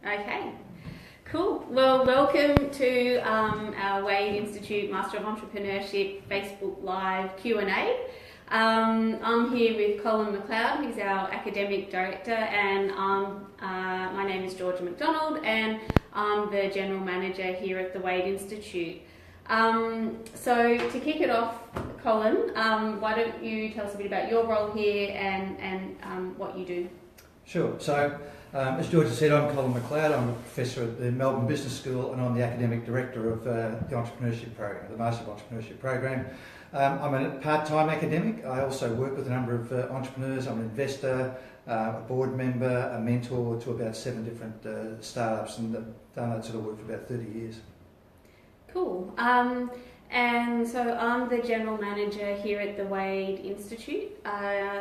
Okay, cool. Well, welcome to our Wade Institute Master of Entrepreneurship Facebook Live Q&A. I'm here with Colin McLeod, who's our Academic Director, and my name is Georgia McDonald, and I'm the General Manager here at the Wade Institute. So to kick it off, Colin, why don't you tell us a bit about your role here and what you do? Sure. So, as Georgia said, I'm Colin McLeod. I'm a professor at the Melbourne Business School, and I'm the Academic Director of the Entrepreneurship Program, the Master of Entrepreneurship Program. I'm a part-time academic. I also work with a number of entrepreneurs. I'm an investor, a board member, a mentor to about 7 different startups, and I've done that sort of work for about 30 years. Cool. And so I'm the General Manager here at the Wade Institute.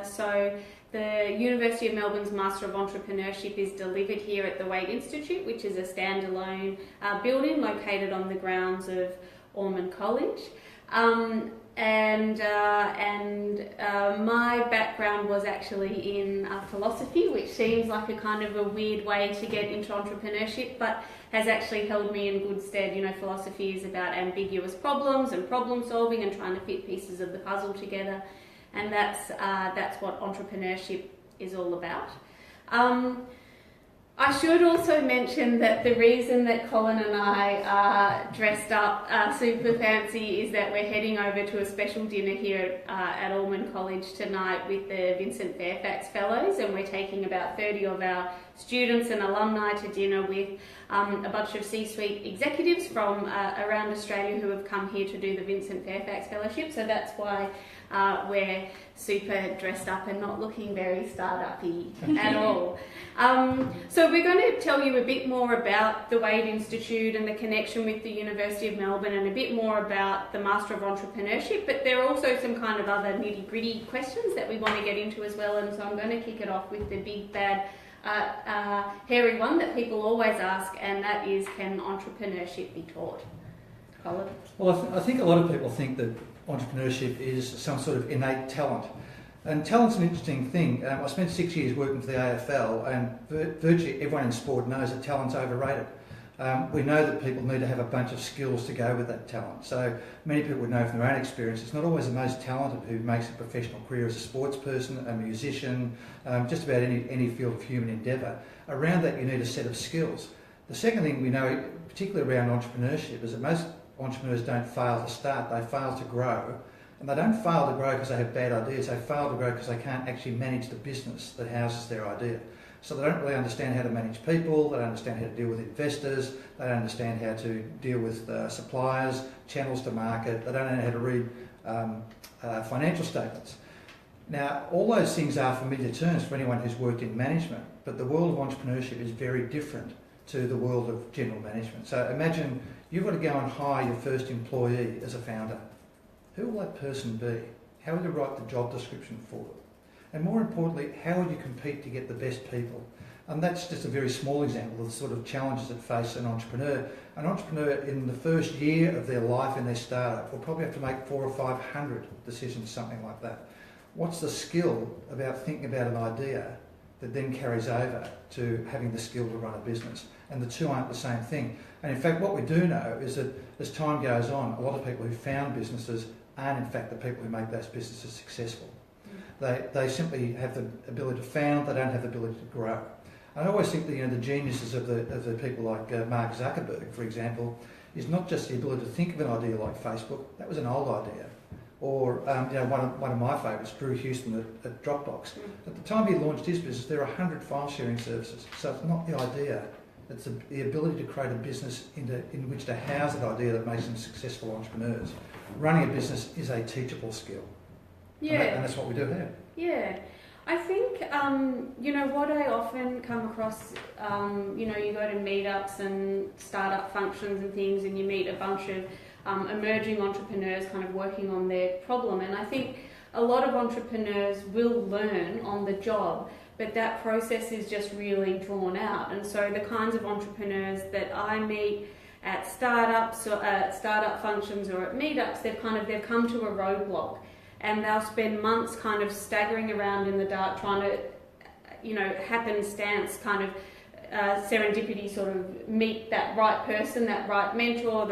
So the University of Melbourne's Master of Entrepreneurship is delivered here at the Wade Institute, which is a standalone building located on the grounds of Ormond College. My background was actually in philosophy, which seems like a kind of a weird way to get into entrepreneurship, but has actually held me in good stead. You know, philosophy is about ambiguous problems and problem solving and trying to fit pieces of the puzzle together, and that's what entrepreneurship is all about. I should also mention that the reason that Colin and I are dressed up super fancy is that we're heading over to a special dinner here at Ormond College tonight with the Vincent Fairfax Fellows, and we're taking about 30 of our students and alumni to dinner with a bunch of C-suite executives from around Australia who have come here to do the Vincent Fairfax Fellowship, so that's why we're super dressed up and not looking very start-up-y at all. So we're going to tell you a bit more about the Wade Institute and the connection with the University of Melbourne, and a bit more about the Master of Entrepreneurship, but there are also some kind of other nitty-gritty questions that we want to get into as well, and so I'm going to kick it off with the big bad hairy one that people always ask, and that is, can entrepreneurship be taught? Colin? Well, I think a lot of people think that entrepreneurship is some sort of innate talent. And talent's an interesting thing. I spent 6 years working for the AFL, and virtually everyone in sport knows that talent's overrated. We know that people need to have a bunch of skills to go with that talent. So many people would know from their own experience, it's not always the most talented who makes a professional career as a sports person, a musician, just about any field of human endeavour. Around that, you need a set of skills. The second thing we know, particularly around entrepreneurship, is that most entrepreneurs don't fail to start, they fail to grow. And they don't fail to grow because they have bad ideas, they fail to grow because they can't actually manage the business that houses their idea. So they don't really understand how to manage people, they don't understand how to deal with investors, they don't understand how to deal with suppliers, channels to market, they don't know how to read financial statements. Now, all those things are familiar terms for anyone who's worked in management, but the world of entrepreneurship is very different to the world of general management. So imagine you've got to go and hire your first employee as a founder. Who will that person be? How will you write the job description for them? And more importantly, how will you compete to get the best people? And that's just a very small example of the sort of challenges that face an entrepreneur. An entrepreneur in the first year of their life in their startup will probably have to make 400 or 500 decisions, something like that. What's the skill about thinking about an idea that then carries over to having the skill to run a business? And the two aren't the same thing. And in fact, what we do know is that as time goes on, a lot of people who found businesses aren't in fact the people who make those businesses successful. They simply have the ability to found, they don't have the ability to grow. I always think that the geniuses of the people like Mark Zuckerberg, for example, is not just the ability to think of an idea like Facebook. That was an old idea. Or one of my favourites, Drew Houston at Dropbox. At the time he launched his business, there are 100 file sharing services. So it's not the idea, it's the ability to create a business in which to house that idea that makes them successful entrepreneurs. Running a business is a teachable skill. Yeah. And that's what we do here. Yeah. I think, what I often come across, you go to meetups and startup functions and things, and you meet a bunch of emerging entrepreneurs kind of working on their problem. And I think a lot of entrepreneurs will learn on the job, but that process is just really drawn out. And so the kinds of entrepreneurs that I meet at startups or at startup functions or at meetups, they've come to a roadblock, and they'll spend months kind of staggering around in the dark trying to, happenstance kind of serendipity sort of meet that right person, that right mentor,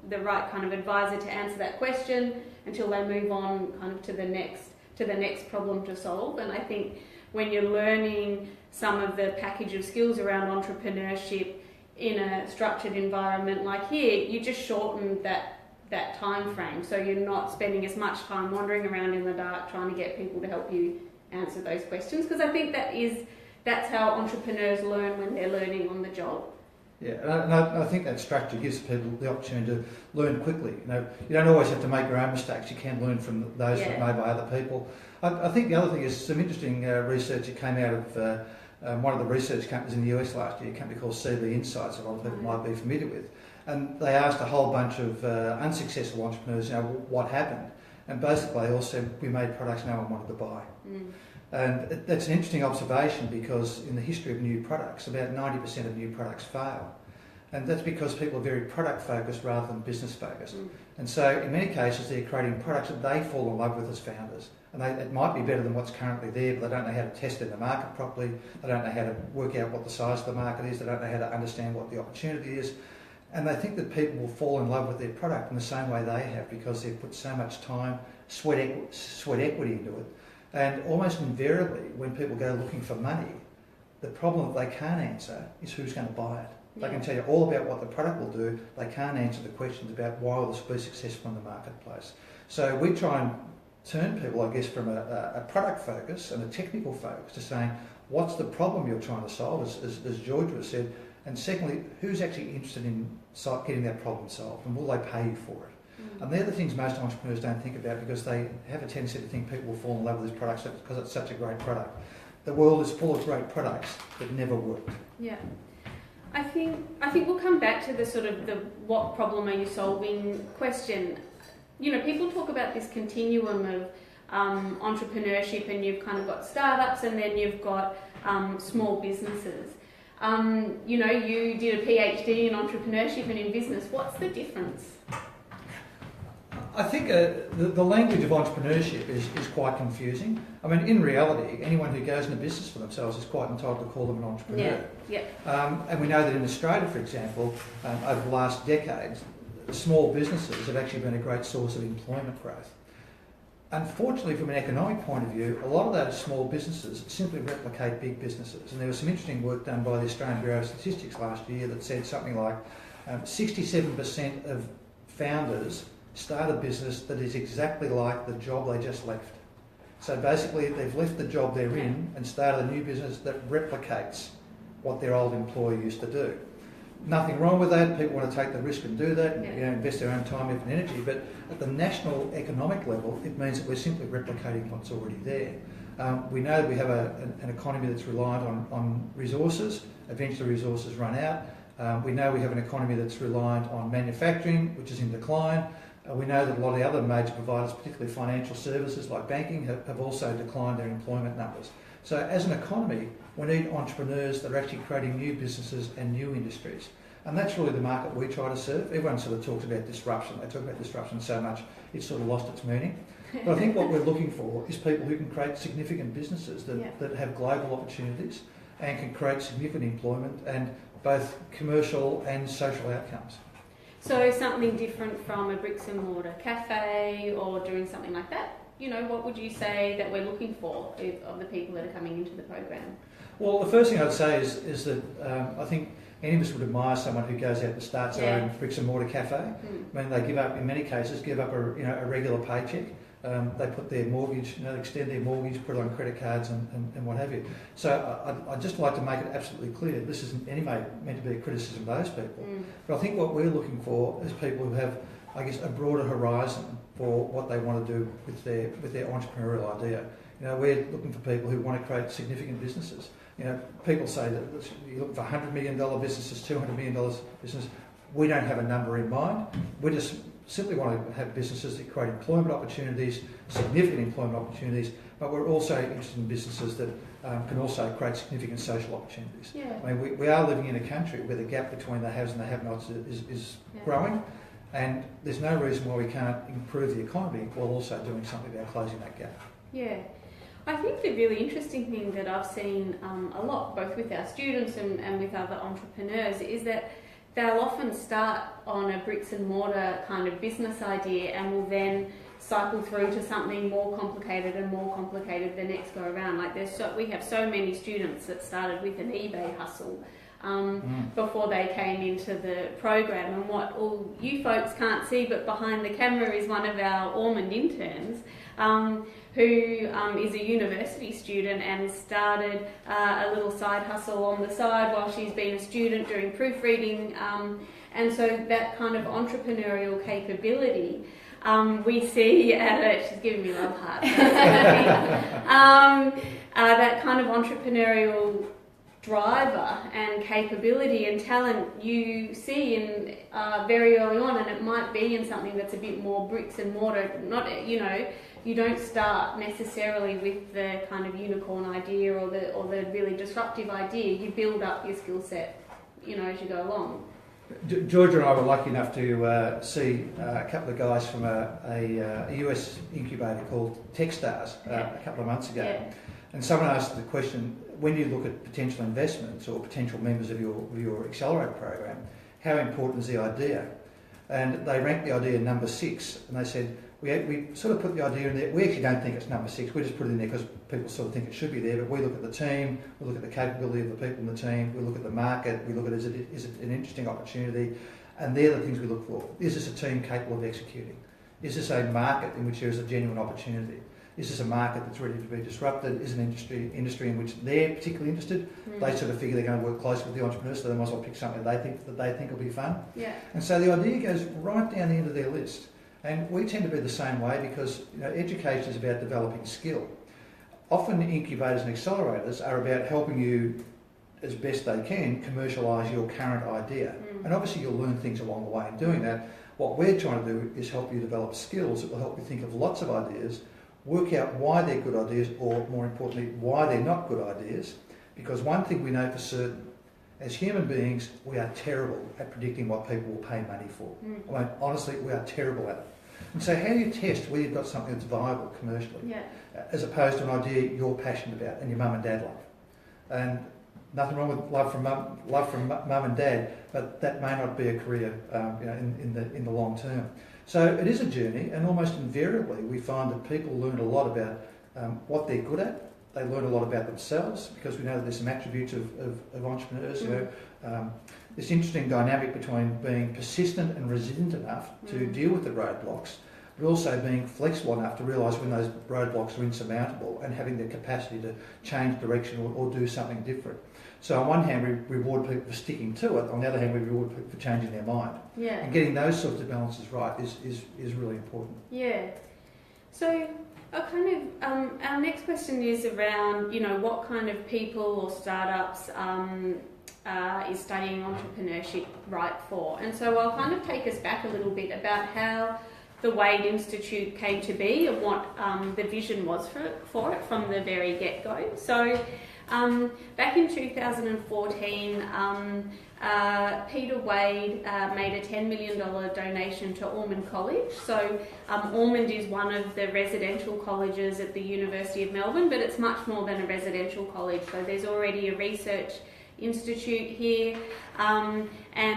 the right kind of advisor to answer that question until they move on kind of to the next problem to solve. And I think when you're learning some of the package of skills around entrepreneurship in a structured environment like here, you just shorten that time frame, so you're not spending as much time wandering around in the dark trying to get people to help you answer those questions, because I think that's how entrepreneurs learn when they're learning on the job. Yeah, and I think that structure gives people the opportunity to learn quickly. You don't always have to make your own mistakes. You can learn from those that are made by other people. I think the other thing is some interesting research that came out of one of the research companies in the US last year, a company called CV Insights, that a lot of people might be familiar with. And they asked a whole bunch of unsuccessful entrepreneurs, what happened. And basically they all said, we made products no one wanted to buy. And that's an interesting observation, because in the history of new products, about 90% of new products fail. And that's because people are very product focused rather than business focused. And so in many cases they're creating products that they fall in love with as founders. And it might be better than what's currently there, but they don't know how to test it in the market properly. They don't know how to work out what the size of the market is. They don't know how to understand what the opportunity is. And they think that people will fall in love with their product in the same way they have, because they've put so much time, sweat equity into it. And almost invariably, when people go looking for money, the problem that they can't answer is who's going to buy it. They can tell you all about what the product will do. They can't answer the questions about why will this be successful in the marketplace. So we try and turn people, I guess, from a product focus and a technical focus to saying, what's the problem you're trying to solve, as Georgia has said, and secondly, who's actually interested in getting that problem solved, and will they pay you for it? And they're the things most entrepreneurs don't think about, because they have a tendency to think people will fall in love with these products because it's such a great product. The world is full of great products that never worked. Yeah. I think we'll come back to the sort of the what problem are you solving question. People talk about this continuum of entrepreneurship, and you've kind of got startups, and then you've got small businesses. You did a PhD in entrepreneurship and in business. What's the difference? I think the language of entrepreneurship is quite confusing. I mean, in reality, anyone who goes into business for themselves is quite entitled to call them an entrepreneur. And we know that in Australia, for example, over the last decades, small businesses have actually been a great source of employment growth. Unfortunately, from an economic point of view, a lot of those small businesses simply replicate big businesses. And there was some interesting work done by the Australian Bureau of Statistics last year that said something like 67% of founders start a business that is exactly like the job they just left. So basically, they've left the job they're in and started a new business that replicates what their old employer used to do. Nothing wrong with that. People want to take the risk and do that, invest their own time, effort and energy. But at the national economic level, it means that we're simply replicating what's already there. We know that we have an economy that's reliant on resources. Eventually resources run out. We know we have an economy that's reliant on manufacturing, which is in decline. We know that a lot of the other major providers, particularly financial services like banking, have also declined their employment numbers. So as an economy, we need entrepreneurs that are actually creating new businesses and new industries. And that's really the market we try to serve. Everyone sort of talks about disruption. They talk about disruption so much, it's sort of lost its meaning. But I think what we're looking for is people who can create significant businesses that have global opportunities and can create significant employment and both commercial and social outcomes. So something different from a bricks and mortar cafe or doing something like that? What would you say that we're looking for of the people that are coming into the program? Well, the first thing I'd say is that I think any of us would admire someone who goes out and starts their own bricks and mortar cafe. I mean, they in many cases, give up a regular paycheck. They put their mortgage, extend their mortgage, put it on credit cards and what have you. So I'd just like to make it absolutely clear, this isn't anyway meant to be a criticism of those people. But I think what we're looking for is people who have, I guess, a broader horizon for what they want to do with their entrepreneurial idea. We're looking for people who want to create significant businesses. People say that you look for $100 million businesses, $200 million business. We don't have a number in mind. We just simply want to have businesses that create employment opportunities, significant employment opportunities, but we're also interested in businesses that can also create significant social opportunities. I mean, we are living in a country where the gap between the haves and the have-nots is growing, and there's no reason why we can't improve the economy while also doing something about closing that gap. Yeah. I think the really interesting thing that I've seen a lot, both with our students and with other entrepreneurs, is that they'll often start on a bricks and mortar kind of business idea and will then cycle through to something more complicated and more complicated the next go around. Like we have so many students that started with an eBay hustle before they came into the program, and what all you folks can't see but behind the camera is one of our Ormond interns who is a university student and started a little side hustle on the side while she's been a student doing proofreading, and so that kind of entrepreneurial capability we see she's giving me love hearts. That kind of entrepreneurial driver and capability and talent you see in very early on, and it might be in something that's a bit more bricks and mortar. Not, you don't start necessarily with the kind of unicorn idea or the really disruptive idea. You build up your skill set, as you go along. Georgia and I were lucky enough to see a couple of guys from a US incubator called Techstars a couple of months ago. Yeah. And someone asked the question, when you look at potential investments or potential members of your Accelerate program, how important is the idea? And they ranked the idea number 6, and they said, we sort of put the idea in there. We actually don't think it's number 6, we just put it in there because people sort of think it should be there, but we look at the team, we look at the capability of the people in the team, we look at the market, we look at is it an interesting opportunity, and they're the things we look for. Is this a team capable of executing? Is this a market in which there is a genuine opportunity? Is this a market that's ready to be disrupted? Is an industry in which they're particularly interested? They sort of figure they're going to work closely with the entrepreneurs, so they might as well pick something that they think will be fun. Yeah. And so the idea goes right down the end of their list. And we tend to be the same way because education is about developing skill. Often incubators and accelerators are about helping you, as best they can, commercialise your current idea. And obviously you'll learn things along the way in doing that. What we're trying to do is help you develop skills that will help you think of lots of ideas, work out why they're good ideas, or more importantly, why they're not good ideas. Because one thing we know for certain, as human beings, we are terrible at predicting what people will pay money for. I mean, honestly, we are terrible at it. And so how do you test whether you've got something that's viable commercially, as opposed to an idea you're passionate about and your mum and dad love? And nothing wrong with love from mum and dad, but that may not be a career in the long term. So it is a journey, and almost invariably we find that people learn a lot about what they're good at. They learn a lot about themselves, because we know that there's some attributes of entrepreneurs. This interesting dynamic between being persistent and resilient enough to deal with the roadblocks, but also being flexible enough to realise when those roadblocks are insurmountable and having the capacity to change direction or do something different. So on one hand we reward people for sticking to it, on the other hand we reward people for changing their mind. Yeah. And getting those sorts of balances right is really important. Yeah. So our next question is around, what kind of people or startups is studying entrepreneurship right for? And so I'll kind of take us back a little bit about how the Wade Institute came to be and what the vision was for it from the very get-go. So back in 2014, Peter Wade made a $10 million donation to Ormond College. So Ormond is one of the residential colleges at the University of Melbourne, but it's much more than a residential college. So there's already a research institute here, and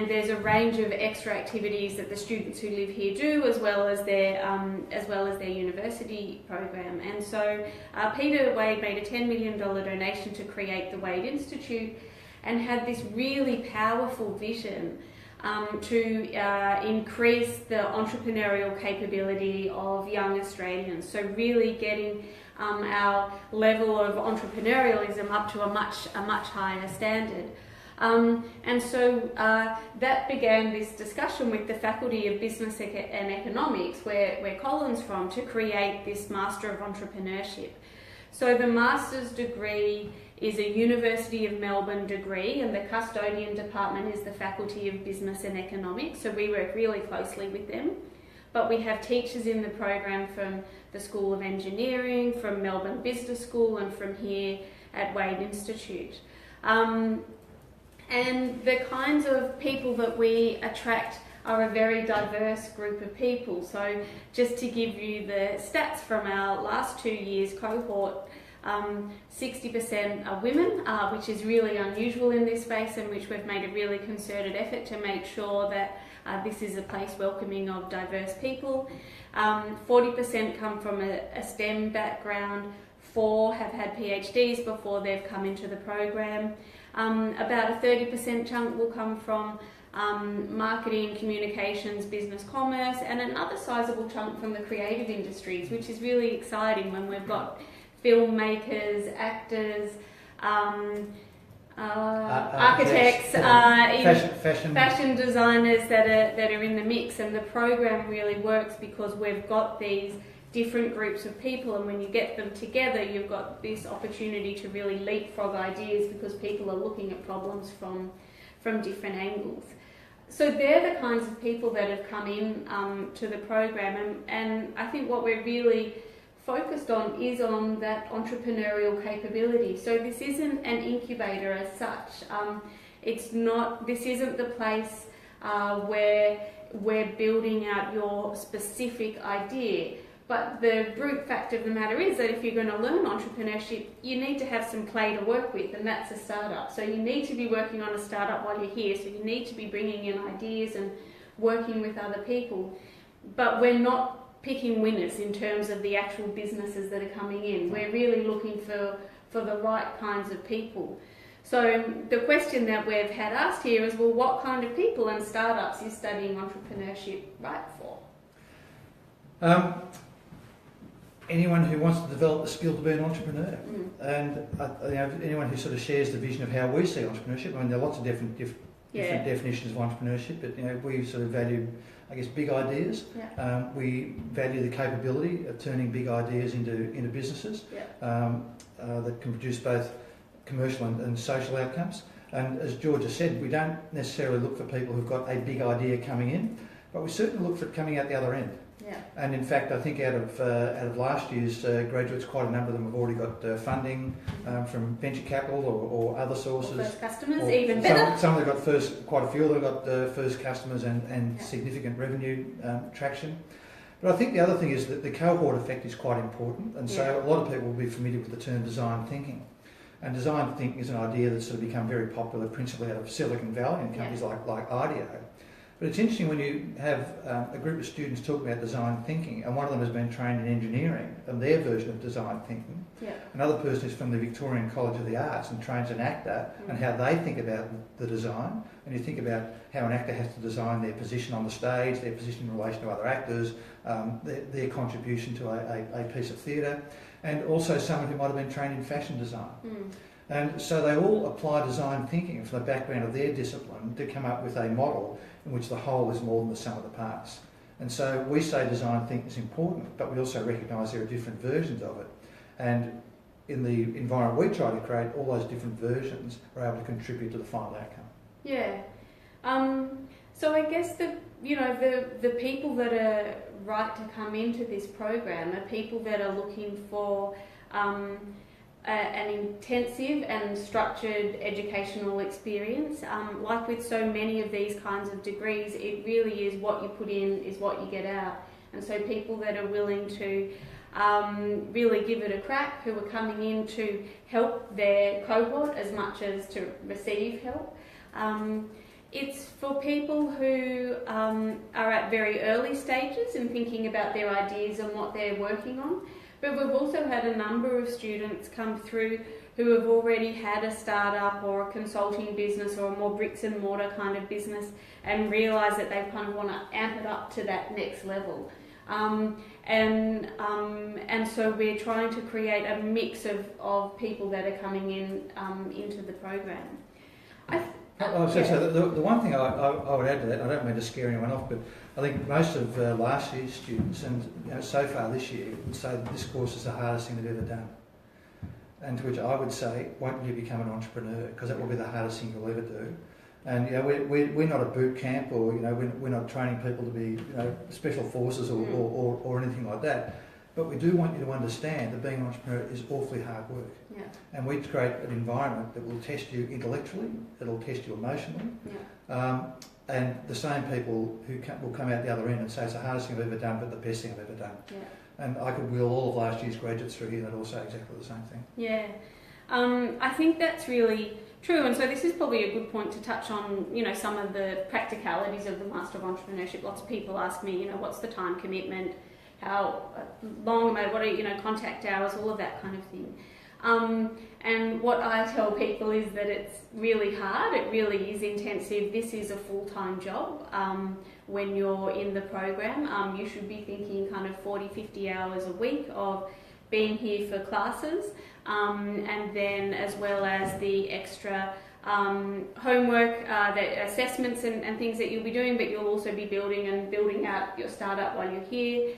there's a range of extra activities that the students who live here do, as well as their university program. And so Peter Wade made a $10 million donation to create the Wade Institute, and had this really powerful vision to increase the entrepreneurial capability of young Australians. So really getting our level of entrepreneurialism up to a much higher standard. And so that began this discussion with the Faculty of Business and Economics, where Colin's from, to create this Master of Entrepreneurship. So the master's degree is a University of Melbourne degree, and the custodian department is the Faculty of Business and Economics, so we work really closely with them. But we have teachers in the program from the School of Engineering, from Melbourne Business School, and from here at Wade Institute. And the kinds of people that we attract are a very diverse group of people. So just to give you the stats from our last 2 years cohort, 60% are women, which is really unusual in this space, and which we've made a really concerted effort to make sure that this is a place welcoming of diverse people. 40% come from a STEM background. 4 have had PhDs before they've come into the program. About a 30% chunk will come from marketing, communications, business, commerce, and another sizable chunk from the creative industries, which is really exciting when we've got filmmakers, actors, architects, even fashion designers that are in the mix. And the program really works because we've got these different groups of people, and when you get them together, you've got this opportunity to really leapfrog ideas because people are looking at problems from different angles. So they're the kinds of people that have come in to the program, and I think what we're really focused on is on that entrepreneurial capability. So this isn't an incubator as such. This isn't the place where we're building out your specific idea. But the root fact of the matter is that if you're going to learn entrepreneurship, you need to have some clay to work with, and that's a startup. So you need to be working on a startup while you're here. So you need to be bringing in ideas and working with other people. But we're not picking winners in terms of the actual businesses that are coming in. We're really looking for the right kinds of people. So the question that we've had asked here is, well, what kind of people and startups is studying entrepreneurship right for? Anyone who wants to develop the skill to be an entrepreneur, and anyone who sort of shares the vision of how we see entrepreneurship. I mean, there are lots of different definitions of entrepreneurship, but we sort of value, I guess, big ideas. Yeah. We value the capability of turning big ideas into businesses that can produce both commercial and social outcomes. And as Georgia said, we don't necessarily look for people who've got a big idea coming in, but we certainly look for it coming out the other end. Yeah. And in fact, I think out of last year's graduates, quite a number of them have already got funding from venture capital or other sources. Or first customers, even better. Some have got quite a few of them have got first customers and significant revenue traction. But I think the other thing is that the cohort effect is quite important, and so a lot of people will be familiar with the term design thinking. And design thinking is an idea that's sort of become very popular, principally out of Silicon Valley and companies like IDEO. But it's interesting when you have a group of students talk about design thinking, and one of them has been trained in engineering and their version of design thinking. Yeah. Another person is from the Victorian College.The and trains an actor and how they think about the design. And you think about how an actor has to design their position on the stage, their position in relation to other actors, their contribution to a piece of theatre, and also someone who might have been trained in fashion design. And so they all apply design thinking from the background of their discipline to come up with a model in which the whole is more than the sum of the parts. And so we say design thinking is important, but we also recognise there are different versions of it. And in the environment we try to create, all those different versions are able to contribute to the final outcome. Yeah. So I guess the people that are right to come into this program are people that are looking for an intensive and structured educational experience. Like with so many of these kinds of degrees, it really is what you put in is what you get out. And so people that are willing to really give it a crack, who are coming in to help their cohort as much as to receive help. It's for people who are at very early stages in thinking about their ideas and what they're working on. But we've also had a number of students come through who have already had a startup or a consulting business or a more bricks and mortar kind of business and realise that they kind of want to amp it up to that next level. And so we're trying to create a mix of people that are coming in into the program. The one thing I would add to that, I don't mean to scare anyone off, but I think most of last year's students, and so far this year, would say that this course is the hardest thing they've ever done. And to which I would say, won't you become an entrepreneur? Because that will be the hardest thing you'll ever do. And we're not a boot camp, or we're not training people to be special forces or anything like that. But we do want you to understand that being an entrepreneur is awfully hard work. Yeah. And we create an environment that will test you intellectually, it'll test you emotionally. Yeah. And the same people who will come out the other end and say it's the hardest thing I've ever done, but the best thing I've ever done. Yeah. And I could wheel all of last year's graduates through here that all say exactly the same thing. Yeah, I think that's really true, and so this is probably a good point to touch on, some of the practicalities of the Master of Entrepreneurship. Lots of people ask me, what's the time commitment, how long am I, what are, contact hours, all of that kind of thing. And what I tell people is that it's really hard, it really is intensive. This is a full-time job. When you're in the program, you should be thinking kind of 40, 50 hours a week of being here for classes, and then as well as the extra homework, the assessments and things that you'll be doing, but you'll also be building out your startup while you're here.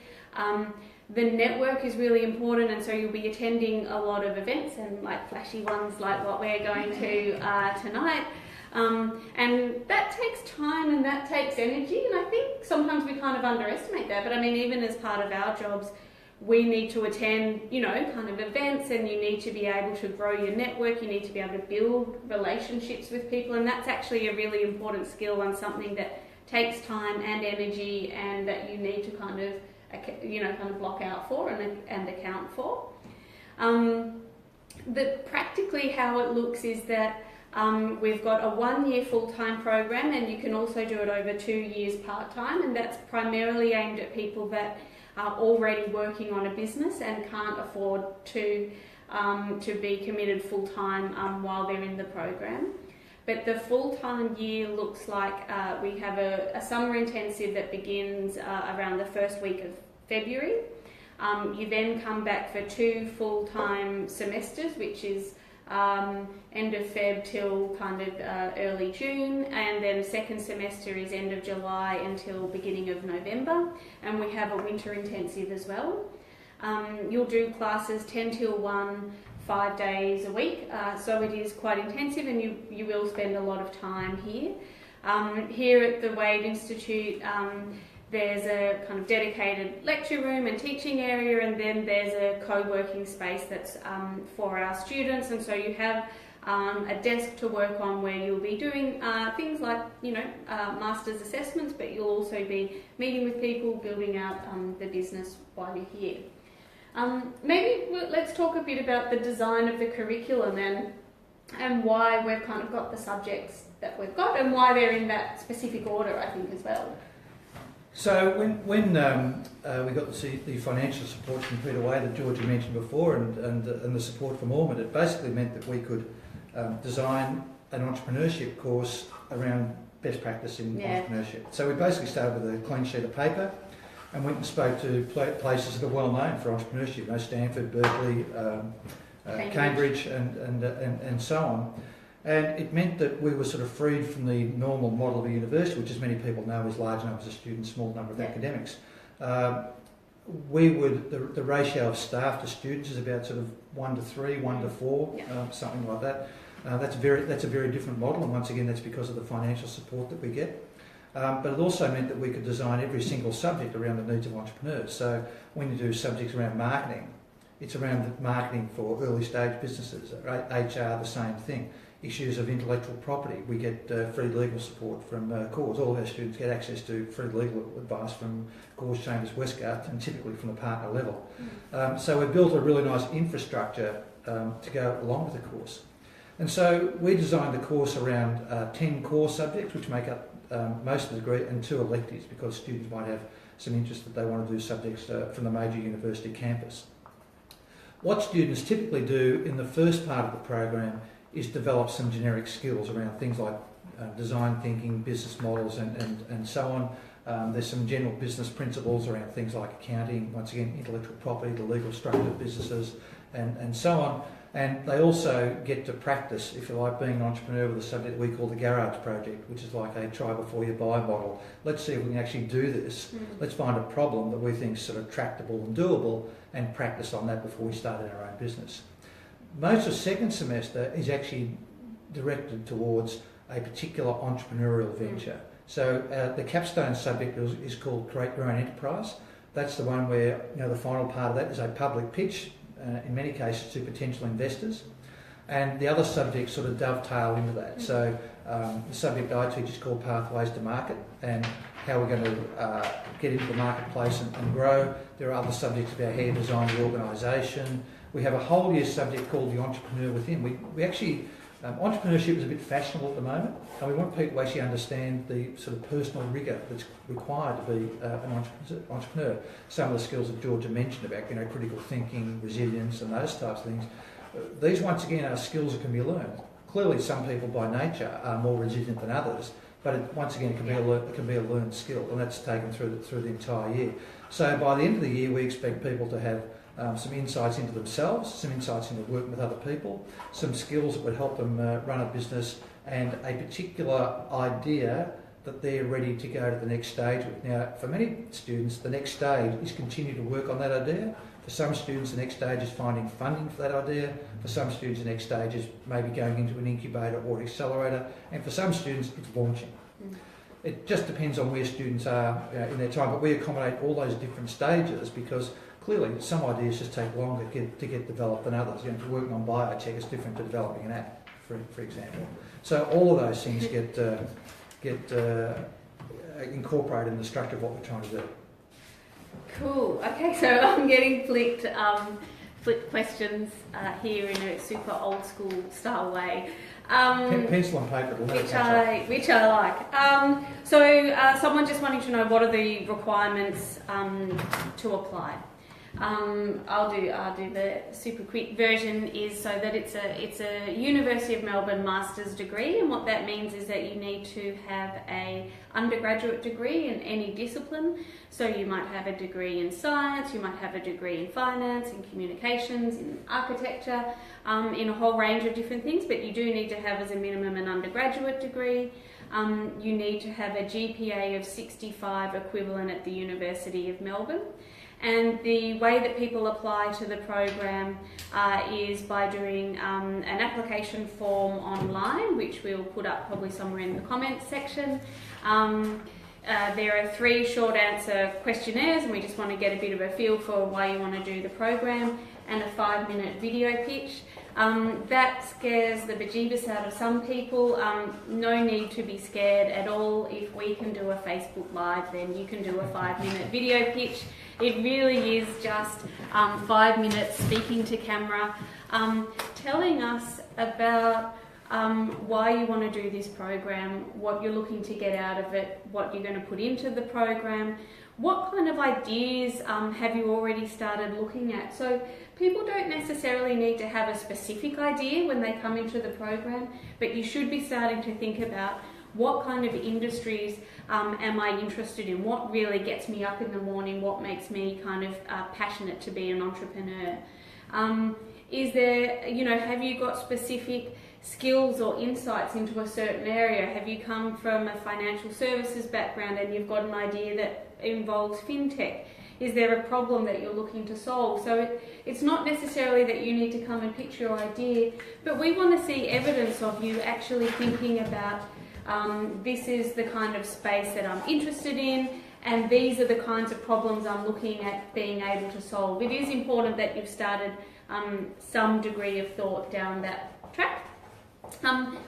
The network is really important, and so you'll be attending a lot of events and like flashy ones like what we're going to tonight. And that takes time and that takes energy, and I think sometimes we kind of underestimate that, but I mean, even as part of our jobs, we need to attend, kind of events, and you need to be able to grow your network, you need to be able to build relationships with people, and that's actually a really important skill and something that takes time and energy, and that you need to kind of block out for and account for. Practically how it looks is that we've got a 1-year full-time program, and you can also do it over 2 years part-time, and that's primarily aimed at people that are already working on a business and can't afford to be committed full-time while they're in the program. But the full-time year looks like we have a summer intensive that begins around the first week of February. You then come back for 2 full-time semesters, which is end of Feb till kind of early June, and then second semester is end of July until beginning of November, and we have a winter intensive as well. You'll do classes 10 till 1, 5 days a week, so it is quite intensive, and you will spend a lot of time here. Here at the Wade Institute, there's a kind of dedicated lecture room and teaching area, and then there's a co-working space that's for our students, and so you have a desk to work on where you'll be doing things like, master's assessments, but you'll also be meeting with people, building out the business while you're here. Maybe let's talk a bit about the design of the curriculum and why we've kind of got the subjects that we've got, and why they're in that specific order, I think, as well. So when we got the financial support from Peter Way that Georgia mentioned before, and the support from Ormond, it basically meant that we could design an entrepreneurship course around best practice in entrepreneurship. So we basically started with a clean sheet of paper and went and spoke to places that are well known for entrepreneurship, Stanford, Berkeley, Cambridge, and so on. And it meant that we were sort of freed from the normal model of a university, which, as many people know, is large numbers of students, small number of academics. The ratio of staff to students is about sort of 1 to 3, 1 to 4, something like that. That's a very different model, and once again, that's because of the financial support that we get. But it also meant that we could design every single subject around the needs of entrepreneurs. So when you do subjects around marketing, it's around marketing for early stage businesses. HR, the same thing. Issues of intellectual property, we get free legal support from Cause. All of our students get access to free legal advice from Cause, Chambers, Westgarth, and typically from the partner level. So we built a really nice infrastructure to go along with the course. And so we designed the course around 10 core subjects, which make up most of the degree, and 2 electives, because students might have some interest that they want to do subjects from the major university campus. What students typically do in the first part of the program is develop some generic skills around things like design thinking, business models, and so on. There's some general business principles around things like accounting, once again, intellectual property, the legal structure of businesses, and so on. And they also get to practice, if you like, being an entrepreneur with a subject we call the Garage Project, which is like a try before you buy model. Let's see if we can actually do this. Let's find a problem that we think is sort of tractable and doable, and practice on that before we start our own business. Most of second semester is actually directed towards a particular entrepreneurial venture. So the capstone subject is called Create Your Own Enterprise. That's the one where the final part of that is a public pitch, in many cases to potential investors. and the other subjects sort of dovetail into that. So the subject I teach is called Pathways to Market, and how we're going to get into the marketplace and grow. There are other subjects about hair design, the organisation. We have a whole year subject called The Entrepreneur Within. We actually, entrepreneurship is a bit fashionable at the moment, and we want people to actually understand the sort of personal rigour that's required to be an entrepreneur. Some of the skills that Georgia mentioned about, critical thinking, resilience, and those types of things. These, once again, are skills that can be learned. Clearly, some people by nature are more resilient than others, but once again, it can be a learned skill, and that's taken through the entire year. So by the end of the year, we expect people to have some insights into themselves, some insights into working with other people, some skills that would help them run a business, and a particular idea that they're ready to go to the next stage with. Now, for many students, the next stage is continue to work on that idea. For some students, the next stage is finding funding for that idea. For some students, the next stage is maybe going into an incubator or accelerator. And for some students, it's launching. It just depends on where students are in their time. But we accommodate all those different stages because clearly some ideas just take longer to get developed than others. If you're working on biotech, it's different to developing an app, for example. So all of those things get incorporated in the structure of what we're trying to do. Cool. Okay, so I'm getting flicked questions here in a super old school style way. Pencil and paper, which I like. So someone just wanting to know what are the requirements to apply. I'll do the super quick version is so that it's a University of Melbourne master's degree, and what that means is that you need to have a undergraduate degree in any discipline. So you might have a degree in science, you might have a degree in finance, in communications, in architecture, in a whole range of different things, but you do need to have as a minimum an undergraduate degree. You need to have a GPA of 65 equivalent at the University of Melbourne. And the way that people apply to the program is by doing an application form online, which we'll put up probably somewhere in the comments section. There are 3 short answer questionnaires, and we just want to get a bit of a feel for why you want to do the program, and a 5-minute video pitch. That scares the bejeebus out of some people. No need to be scared at all. If we can do a Facebook Live, then you can do a 5-minute video pitch. It really is just 5 minutes speaking to camera, telling us about why you want to do this program, what you're looking to get out of it, what you're going to put into the program, what kind of ideas have you already started looking at. So people don't necessarily need to have a specific idea when they come into the program, but you should be starting to think about what kind of industries am I interested in, what really gets me up in the morning, what makes me kind of passionate to be an entrepreneur. Is there, have you got specific skills or insights into a certain area? Have you come from a financial services background and you've got an idea that involves fintech? Is there a problem that you're looking to solve? So it's not necessarily that you need to come and pitch your idea, but we want to see evidence of you actually thinking about this is the kind of space that I'm interested in, and these are the kinds of problems I'm looking at being able to solve. It is important that you've started some degree of thought down that track.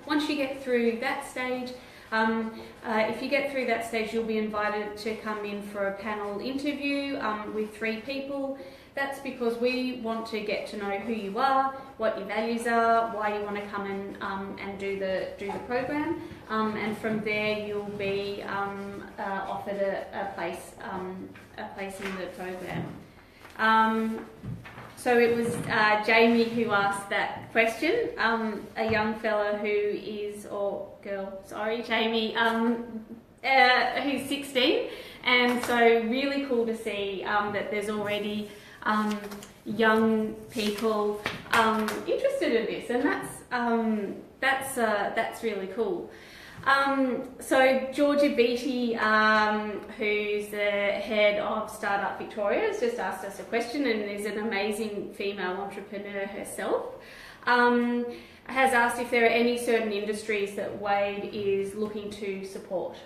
Once you get through that stage, if you get through that stage, you'll be invited to come in for a panel interview with 3 people. That's because we want to get to know who you are, what your values are, why you want to come in and do the program, and from there you'll be offered a place in the program. So it was Jamie who asked that question, a young fella who is, or girl, sorry, Jamie, who's 16, and so really cool to see that there's already young people interested in this, and that's really cool. So Georgia Beattie, who's the head of Startup Victoria, has just asked us a question, and is an amazing female entrepreneur herself. Has asked if there are any certain industries that Wade is looking to support.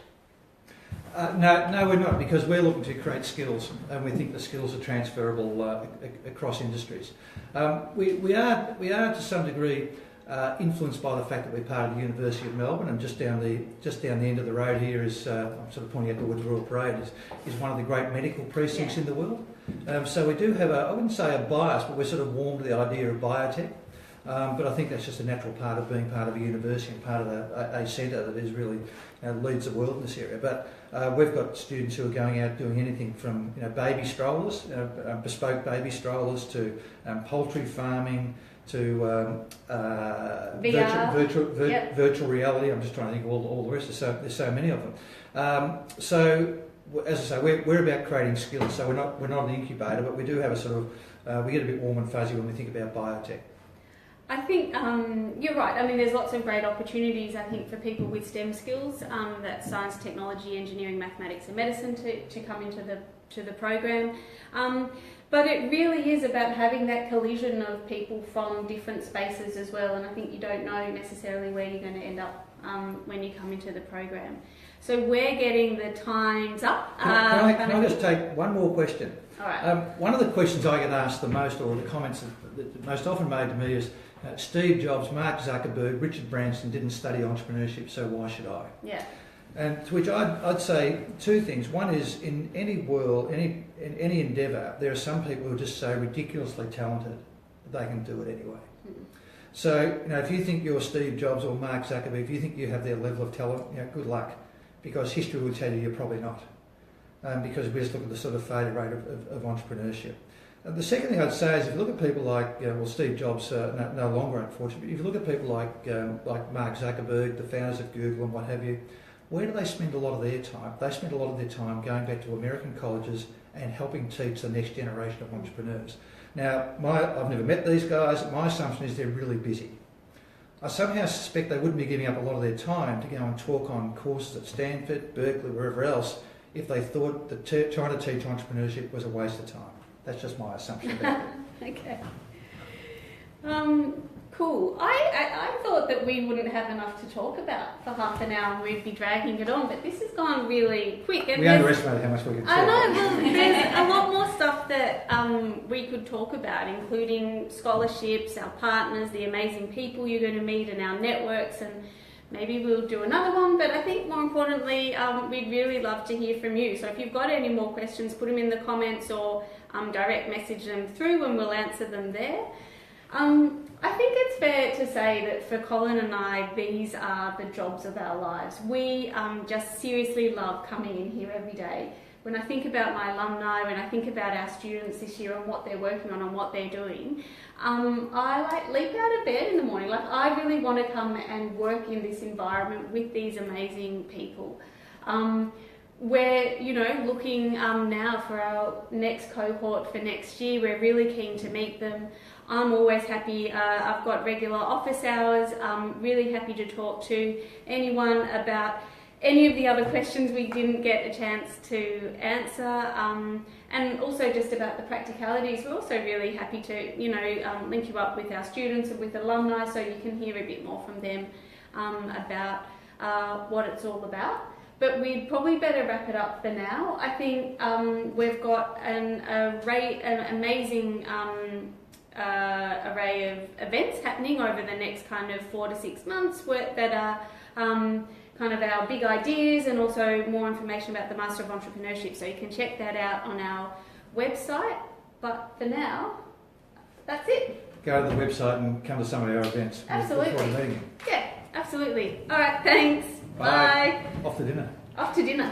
No, we're not, because we're looking to create skills, and we think the skills are transferable across industries. We are to some degree influenced by the fact that we're part of the University of Melbourne, and just down the end of the road here is, I'm sort of pointing out towards Royal Parade, is one of the great medical precincts in the world. So we do have I wouldn't say a bias, but we're sort of warm to the idea of biotech. But I think that's just a natural part of being part of a university and part of a centre that is really leads the world in this area. But we've got students who are going out doing anything from baby strollers, bespoke baby strollers, to poultry farming, to virtual reality. I'm just trying to think of all the rest. There's so many of them. So as I say, we're about creating skills. So we're not an incubator, but we do have a sort of we get a bit warm and fuzzy when we think about biotech. I think you're right. I mean, there's lots of great opportunities, I think, for people with STEM skills, that's science, technology, engineering, mathematics and medicine, to come into the program. But it really is about having that collision of people from different spaces as well, and I think you don't know necessarily where you're going to end up when you come into the program. So we're getting the times up. Can I just take one more question? All right. One of the questions I get asked the most, or the comments that most often made to me, is Steve Jobs, Mark Zuckerberg, Richard Branson didn't study entrepreneurship, so why should I? Yeah. And to which I'd say two things. One is, in any world, in any endeavour, there are some people who are just so ridiculously talented that they can do it anyway. Mm-hmm. So, if you think you're Steve Jobs or Mark Zuckerberg, if you think you have their level of talent, good luck, because history will tell you you're probably not. Because we just look at the sort of failure rate of entrepreneurship. The second thing I'd say is, if you look at people like, Steve Jobs, no longer unfortunately, but if you look at people like Mark Zuckerberg, the founders of Google and what have you, where do they spend a lot of their time? They spend a lot of their time going back to American colleges and helping teach the next generation of entrepreneurs. Now, I've never met these guys. My assumption is they're really busy. I somehow suspect they wouldn't be giving up a lot of their time to go and talk on courses at Stanford, Berkeley, wherever else, if they thought that trying to teach entrepreneurship was a waste of time. That's just my assumption about it. Okay. Cool. I thought that we wouldn't have enough to talk about for half an hour and we'd be dragging it on, but this has gone really quick. And we underestimated how much we could talk. I know, well, there's a lot more stuff that we could talk about, including scholarships, our partners, the amazing people you're going to meet, and our networks, and maybe we'll do another one, but I think more importantly, we'd really love to hear from you. So if you've got any more questions, put them in the comments or direct message them through and we'll answer them there. I think it's fair to say that for Colin and I, these are the jobs of our lives. We just seriously love coming in here every day. When I think about my alumni, when I think about our students this year and what they're working on and what they're doing, I leap out of bed in the morning. I really want to come and work in this environment with these amazing people. We're, looking now for our next cohort for next year. We're really keen to meet them. I'm always happy. I've got regular office hours. I'm really happy to talk to anyone about any of the other questions we didn't get a chance to answer, and also just about the practicalities. We're also really happy to, link you up with our students and with alumni so you can hear a bit more from them about what it's all about. But we'd probably better wrap it up for now. I think we've got an amazing array of events happening over the next kind of 4 to 6 months that are kind of our big ideas, and also more information about the Master of Entrepreneurship. So you can check that out on our website. But for now, that's it. Go to the website and come to some of our events. Absolutely. Yeah, absolutely. All right, thanks. Bye. Off to dinner. Off to dinner.